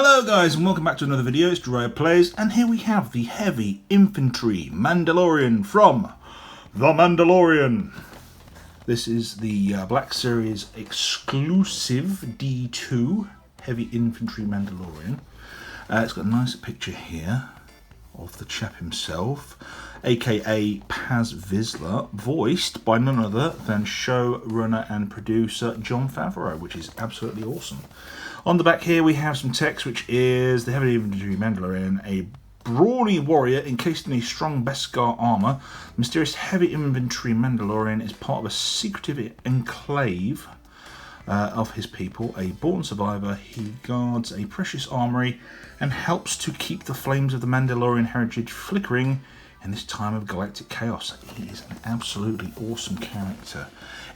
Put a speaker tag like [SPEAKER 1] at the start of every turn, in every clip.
[SPEAKER 1] Hello guys and welcome back to another video. It's Jiraiya Plays, and here we have the Heavy Infantry Mandalorian from The Mandalorian. This is the Black Series exclusive D2 Heavy Infantry Mandalorian. It's got a nice picture here of the chap himself, aka Vizla, voiced by none other than showrunner and producer Jon Favreau, which is absolutely awesome. On the back here we have some text, which is the Heavy Infantry Mandalorian, a brawny warrior encased in a strong Beskar armour. The mysterious Heavy Infantry Mandalorian is part of a secretive enclave of his people. A born survivor, he guards a precious armoury and helps to keep the flames of the Mandalorian heritage flickering in this time of galactic chaos. He is an absolutely awesome character.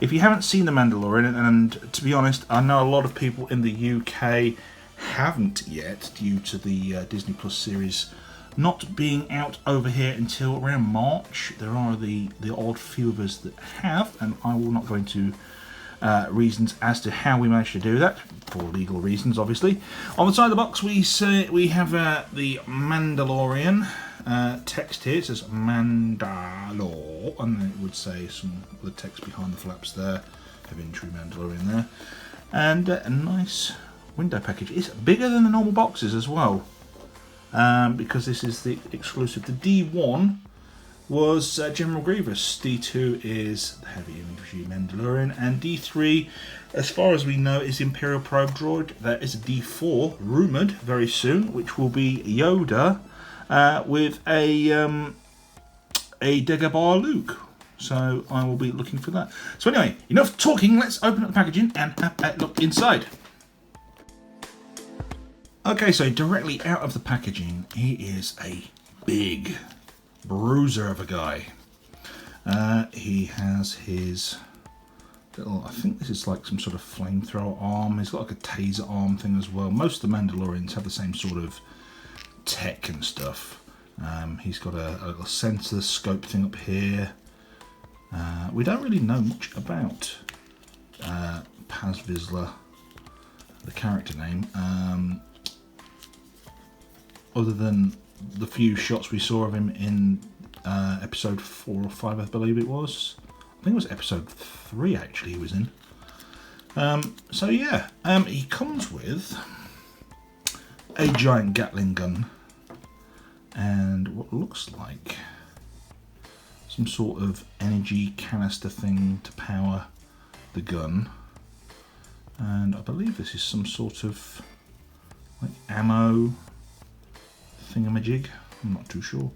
[SPEAKER 1] If you haven't seen The Mandalorian, and to be honest, I know a lot of people in the UK haven't yet due to the Disney Plus series not being out over here until around March. There are the odd few of us that have, and I will not go into reasons as to how we managed to do that, for legal reasons obviously. On the side of the box we have the Mandalorian text here. It says Mandalore, and then it would say some of the text behind the flaps there, Heavy Infantry Mandalorian there, and a nice window package. It's bigger than the normal boxes as well, because this is the exclusive. The D1 was General Grievous, D2 is the Heavy Infantry Mandalorian, and D3, as far as we know, is Imperial Probe Droid. There is a D4 rumoured very soon, which will be Yoda with a Dagobah Luke. So I will be looking for that. So anyway, enough talking, let's open up the packaging and have a look inside. Okay, so directly out of the packaging, he is a big bruiser of a guy. He has his little, I think this is like some sort of flamethrower arm. He's got like a taser arm thing as well. Most of the Mandalorians have the same sort of tech and stuff. He's got a little sensor scope thing up here. We don't really know much about Vizla, the character name, other than the few shots we saw of him in episode 4 or 5, I believe it was. I think it was episode 3 actually he was in. So yeah, he comes with a giant Gatling gun and what looks like some sort of energy canister thing to power the gun, and I believe this is some sort of like ammo thingamajig, I'm not too sure.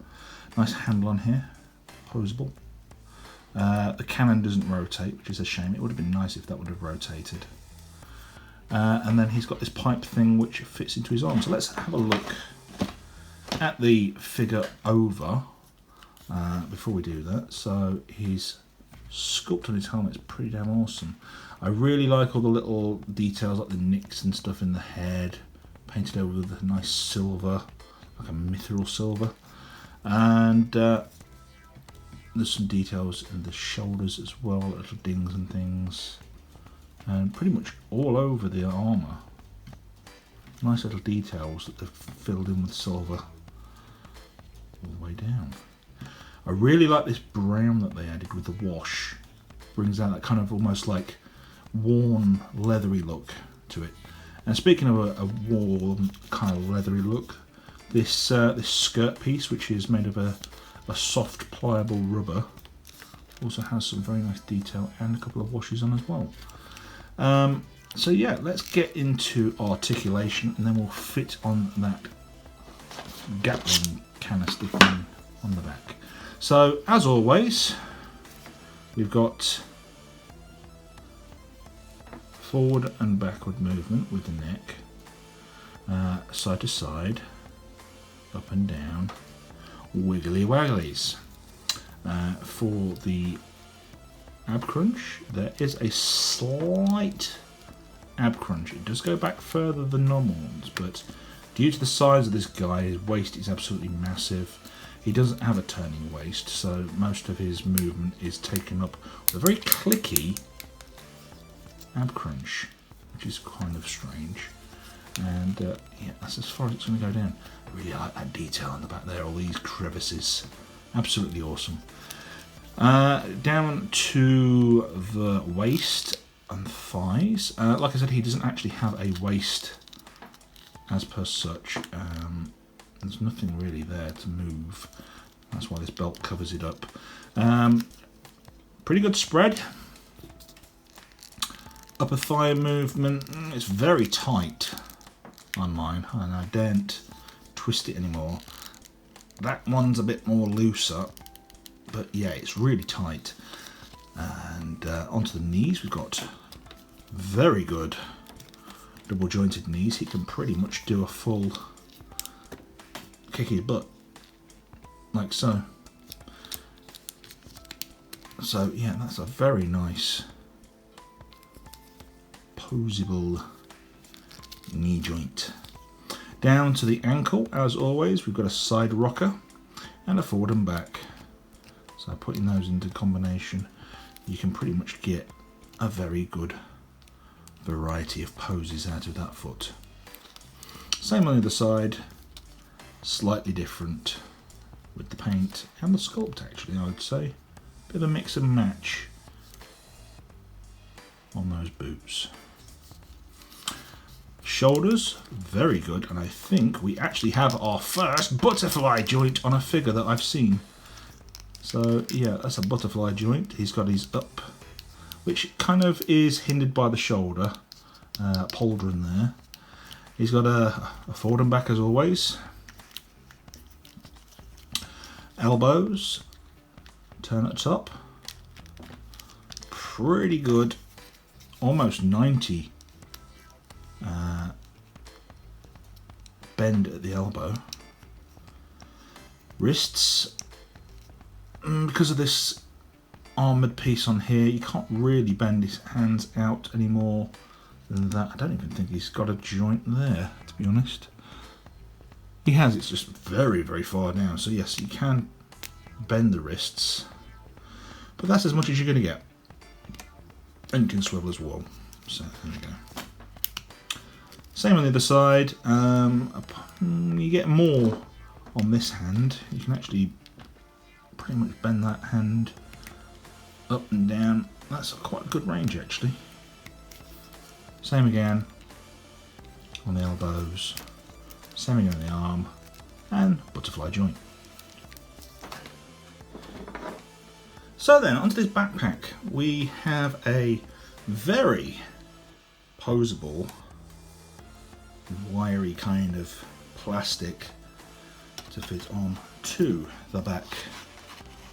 [SPEAKER 1] Nice handle on here, posable. The cannon doesn't rotate, which is a shame. It would have been nice if that would have rotated. And then he's got this pipe thing which fits into his arm. So let's have a look at the figure over before we do that. So his sculpt on his helmet is pretty damn awesome. I really like all the little details like the nicks and stuff in the head, painted over with a nice silver, like a mithril silver, and there's some details in the shoulders as well, little dings and things, and pretty much all over the armour. Nice little details that they've filled in with silver all the way down. I really like this brown that they added with the wash. Brings out that kind of almost like worn leathery look to it. And speaking of a warm kind of leathery look, this this skirt piece, which is made of a soft pliable rubber, also has some very nice detail and a couple of washes on as well. So yeah, let's get into articulation and then we'll fit on that Gatling canister thing on the back. So as always, we've got forward and backward movement with the neck, side to side, up and down, wiggly wagglies. For the ab crunch, there is a slight ab crunch. It does go back further than normal ones, but due to the size of this guy, his waist is absolutely massive. He doesn't have a turning waist, so most of his movement is taken up with a very clicky ab crunch, which is kind of strange. And yeah, that's as far as it's going to go down. Really like that detail on the back there, all these crevices. Absolutely awesome. Down to the waist and thighs. Like I said, he doesn't actually have a waist as per such. There's nothing really there to move. That's why this belt covers it up. Pretty good spread. Upper thigh movement, it's very tight on mine, and I don't twist it anymore. That one's a bit more looser, but yeah, it's really tight. And onto the knees, we've got very good double jointed knees. He can pretty much do a full kick his butt, like so. So yeah, that's a very nice posable knee joint. Down to the ankle, as always, we've got a side rocker and a forward and back. So putting those into combination, you can pretty much get a very good variety of poses out of that foot. Same on the other side, slightly different with the paint and the sculpt, actually, I would say. Bit of a mix and match on those boots. Shoulders, very good, and I think we actually have our first butterfly joint on a figure that I've seen. So yeah, that's a butterfly joint. He's got his up, which kind of is hindered by the shoulder pauldron there. He's got a forward and back as always. Elbows, turn at top. Pretty good, almost 90 bend at the elbow. Wrists, because of this armoured piece on here, you can't really bend his hands out any more than that. I don't even think he's got a joint there, to be honest. He has, it's just very, very far down. So yes, you can bend the wrists, but that's as much as you're going to get. And you can swivel as well. So there we go. Same on the other side. You get more on this hand. You can actually pretty much bend that hand up and down. That's quite a good range, actually. Same again on the elbows. Same again on the arm. And butterfly joint. So then, onto this backpack. We have a very posable, wiry kind of plastic to fit on to the back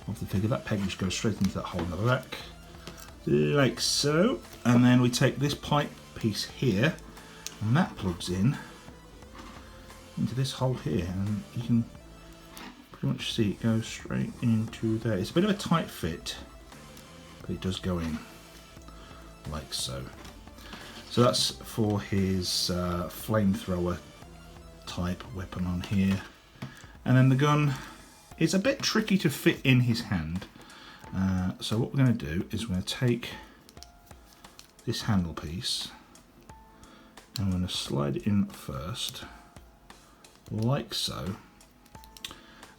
[SPEAKER 1] of the figure. That peg just goes straight into that hole in the back, like so. And then we take this pipe piece here, and that plugs in into this hole here, and you can pretty much see it goes straight into there. It's a bit of a tight fit, but it does go in like so. So that's for his flamethrower type weapon on here. And then the gun is a bit tricky to fit in his hand. So what we're going to do is we're going to take this handle piece and we're going to slide it in first, like so.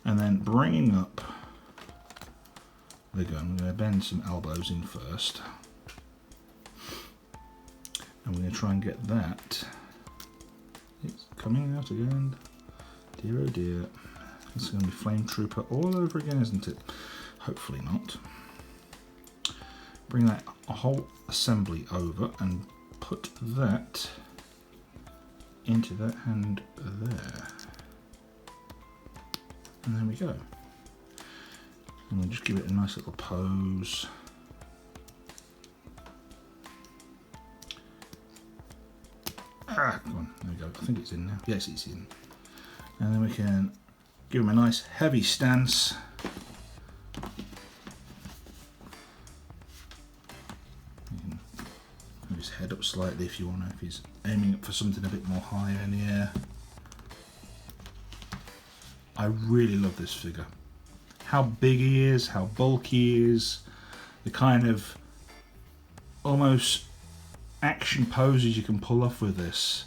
[SPEAKER 1] And then bringing up the gun, we're going to bend some elbows in first. And we're going to try and get that. It's coming out again. Dear oh dear. It's going to be Flame Trooper all over again, isn't it? Hopefully not. Bring that whole assembly over and put that into that hand there. And there we go. And we'll just give it a nice little pose. Ah, come on, there we go. I think it's in now. Yes, it's in. And then we can give him a nice heavy stance. You can move his head up slightly if you want to, if he's aiming for something a bit more higher in the air. I really love this figure. How big he is, how bulky he is, the kind of almost action poses you can pull off with this.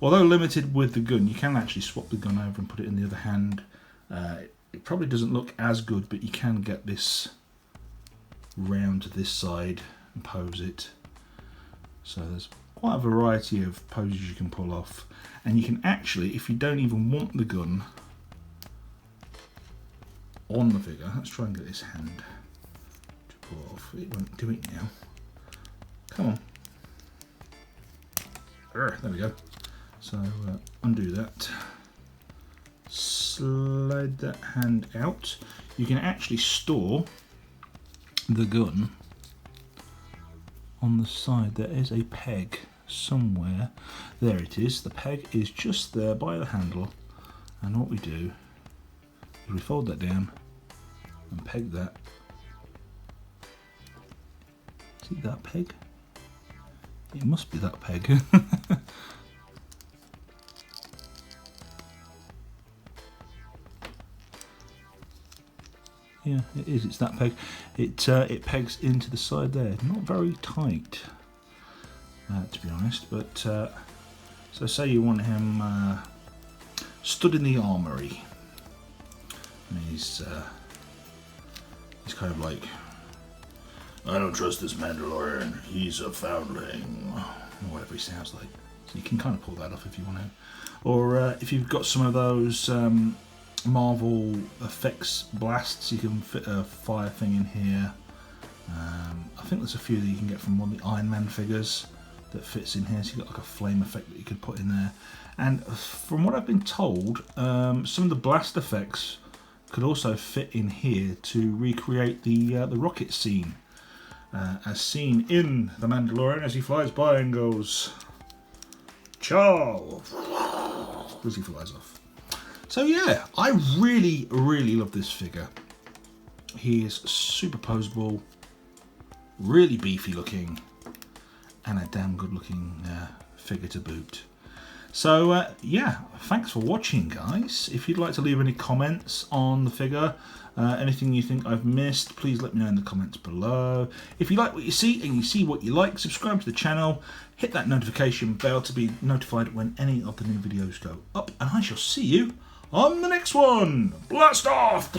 [SPEAKER 1] Although limited with the gun, you can actually swap the gun over and put it in the other hand. It probably doesn't look as good, but you can get this round to this side and pose it. So there's quite a variety of poses you can pull off. And you can actually, if you don't even want the gun on the figure, let's try and get this hand to pull off. It won't do it now. Come on. There we go. So undo that. Slide that hand out. You can actually store the gun on the side. There is a peg somewhere. There it is. The peg is just there by the handle, and what we do is we fold that down and peg that. Is it that peg? It must be that peg. Yeah, it is. It's that peg. It pegs into the side there. Not very tight, to be honest. But so say you want him stood in the armory, and he's kind of like, I don't trust this Mandalorian. He's a foundling, or whatever he sounds like. So you can kind of pull that off if you want to, or if you've got some of those. Marvel effects blasts, you can fit a fire thing in here. I think there's a few that you can get from one of the Iron Man figures that fits in here, so you've got like a flame effect that you could put in there. And from what I've been told, some of the blast effects could also fit in here to recreate the rocket scene, as seen in The Mandalorian as he flies by and goes, "Ciao," as he flies off. So yeah, I really love this figure. He is super poseable, really beefy looking, and a damn good looking figure to boot. So yeah, thanks for watching, guys. If you'd like to leave any comments on the figure, anything you think I've missed, please let me know in the comments below. If you like what you see and you see what you like, subscribe to the channel, hit that notification bell to be notified when any of the new videos go up, and I shall see you on the next one. Blast off!